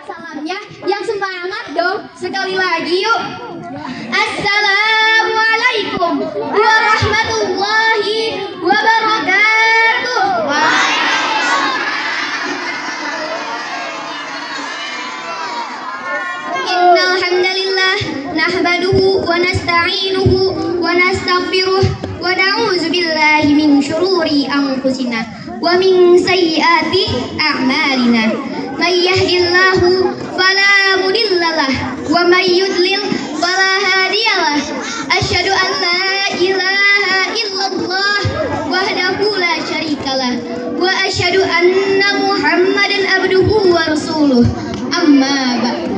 Salamnya yang semangat dong. Sekali lagi yuk. Assalamualaikum warahmatullahi wabarakatuh. Innal hamdalillah nahmaduhu wa nasta'inuhu wa nastaghfiruh wa na'udzu billahi min syururi anfusina wa min sayyiati a'malina. May yahdihillahu fala mudhillalah wa may yudlil fala hadiyalah. Asyhadu an la ilaha illallah wahdahu la syarikalah wa asyhadu anna Muhammadan abduhu wa rasuluh. Amma ba'du.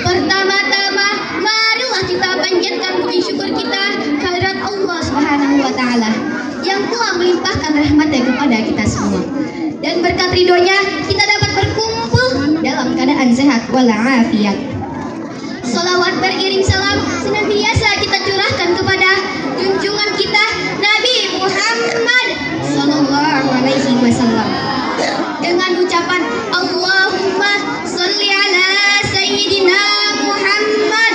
Pertama-tama marilah kita panjatkan puji syukur kita kehadirat Allah Subhanahu wa taala yang telah melimpahkan rahmatnya kepada kita semua. Dan berkat ridhonya kita dapat berkumpul dalam keadaan sehat walafiat. Salawat beriring salam senantiasa kita curahkan kepada junjungan kita Nabi Muhammad sallallahu alaihi wasallam dengan ucapan Allahumma sholli ala sayyidina Muhammad,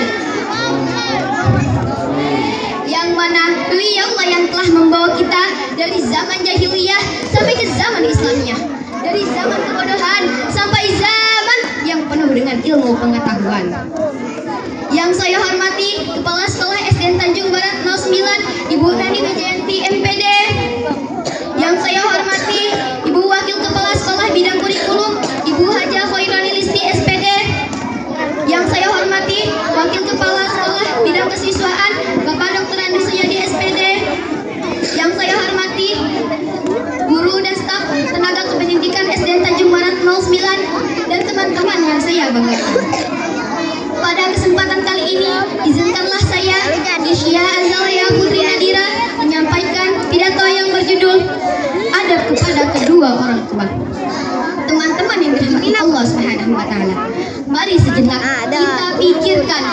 yang mana beliaulah yang telah membawa kita dari zaman jahiliyah sampai ke zaman Islamnya, dari zaman kebodohan sampai zaman yang penuh dengan ilmu pengetahuan. Yang saya hormati Kepala Sekolah SDN Tanjung Barat 09 Ibu Nani Wijayanti MPD. Yang saya hormati Ibu Wakil Kepala Sekolah Bidang Kurikulum Ibu Haja Khairani Listi SPD. Yang saya hormati Wakil Kepala Sekolah Bidang Kesiswaan Bapak Dr. Andri Suyadi SPD. Yang saya hormati guru dan staf tenaga kependidikan SDN Tanjung Barat 09 dan teman-teman yang saya banggakan. Pada kesempatan kali ini, izinkanlah saya, Isya Azalia Putri Nadira, menyampaikan pidato yang berjudul Adab kepada kedua orang tua. Teman-teman yang dirahmati Allah Subhanahu wa taala, mari sejenak kita pikirkan,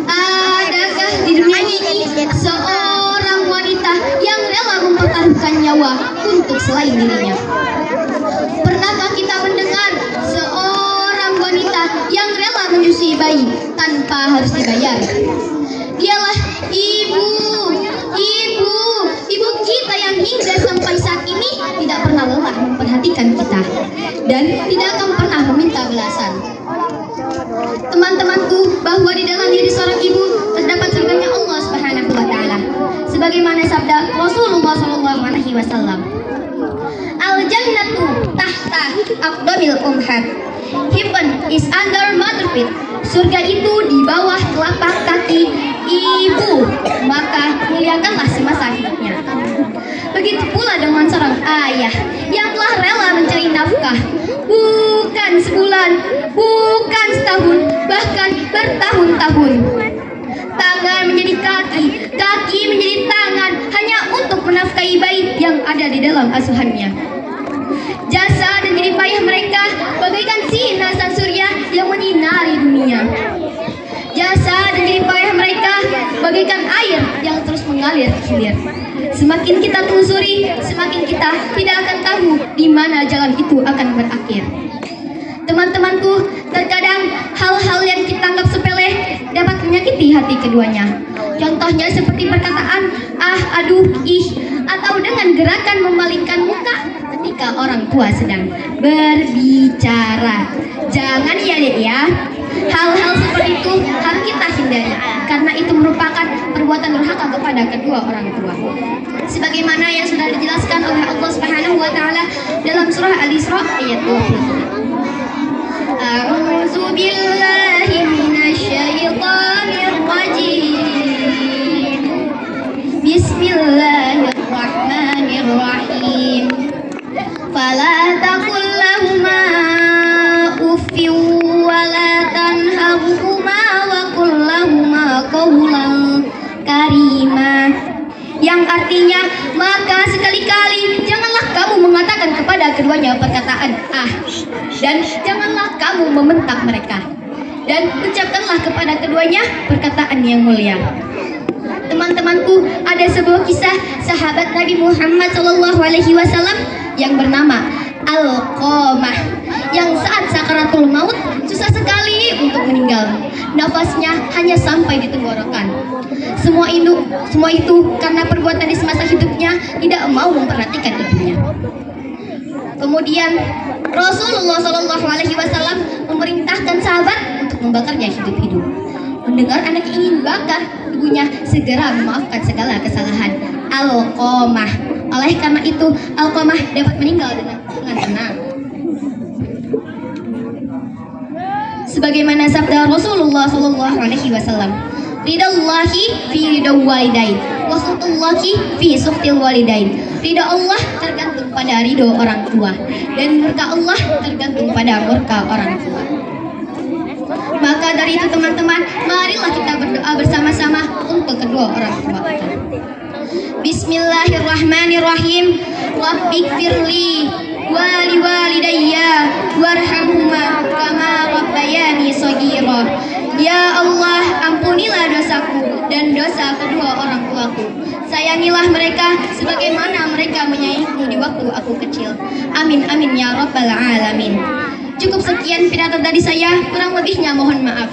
adakah di dunia ini seorang wanita yang rela mempertaruhkan nyawa untuk selain dirinya? Pernahkah kita mendengar seorang wanita yang rela menyusui bayi tanpa harus dibayar? Dialah ibu kita yang hingga sampai saat ini tidak pernah lelah memperhatikan kita dan tidak akan pernah meminta balasan. Teman-temanku, bahwa di dalam diri seorang ibu terdapat surganya Allah Subhanahu wa taala. Sebagaimana sabda Rasulullah sallallahu alaihi wasallam, Al-jannatu tahta aqdamil umhat. Heaven is under mother feet. Surga itu di bawah telapak kaki ibu, maka muliakanlah semasa hidupnya. Begitu pula dengan seorang ayah yang telah rela mencari nafkah, bukan sebulan, bukan setahun, bahkan bertahun-tahun. Tangan menjadi kaki, kaki menjadi tangan, hanya untuk menafkahi bayi yang ada di dalam asuhannya. Jasa dan jerih payah mereka bagaikan sinar sang surya yang menyinari dunia. Jasa dan jerih payah mereka bagaikan air yang terus mengalir hilir. Semakin kita telusuri, semakin kita tidak akan tahu di mana jalan itu akan berakhir. Teman-temanku, terkadang hal-hal yang kita anggap sepele dapat menyakiti hati keduanya. Contohnya seperti perkataan ah, aduh, ih, atau dengan gerakan memalingkan muka ketika orang tua sedang berbicara. Jangan ya dek ya, hal-hal seperti itu harus kita hindari karena itu merupakan perbuatan durhaka kepada kedua orang tua. Sebagaimana yang sudah dijelaskan oleh Allah Subhanahu wa taala dalam surah Al-Isra ayat 20. A'udzu billahi minasyaitonir rajim. Bismillahirrahmanirrahim. Fala taqul lahumā uffin wa la tanharhumā wa qul lahumā qawlan karīmā. Yang artinya, maka sekali-kali janganlah kamu mengatakan kepada keduanya perkataan ah, dan janganlah kamu membentak mereka, dan ucapkanlah kepada keduanya perkataan yang mulia. Teman-temanku, ada sebuah kisah sahabat Nabi Muhammad SAW yang bernama Alqamah, yang saat sakaratul sakaratul maut, susah sekali untuk meninggal. Nafasnya hanya sampai di tenggorokan. Semua itu karena perbuatan di semasa hidupnya tidak mau memperhatikan ibunya. Kemudian Rasulullah Shallallahu Alaihi Wasallam memerintahkan sahabat untuk membakarnya hidup-hidup. Mendengar anak ingin bakar, ibunya segera memaafkan segala kesalahan. Alqamah. Oleh karena itu, Alqamah dapat meninggal dengan tenang. Sebagaimana sabda Rasulullah Shallallahu Alaihi Wasallam, ridallahi fi ridau walidain, wa sukhtullahi fi sukhtil walidain. Ridha Allah tergantung pada ridho orang tua, dan murka Allah tergantung pada murka orang tua. Maka dari itu teman-teman, marilah kita berdoa bersama-sama untuk kedua orang tua kita. Bismillahirrahmanirrahim. Rabbighfirli wa liwalidayya warhamhuma kama rabbayani shaghira. Ya Allah, ampunilah dosaku dan dosa kedua orang tuaku. Sayangilah mereka sebagaimana mereka menyayangiku di waktu aku kecil. Amin amin ya rabbal alamin. Cukup sekian pidato dari saya, kurang lebihnya mohon maaf.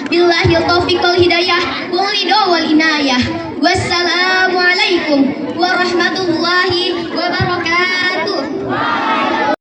Billahil taufiq wal hidayah wal ridha wal inayah. Wassalamualaikum warahmatullahi wabarakatuh.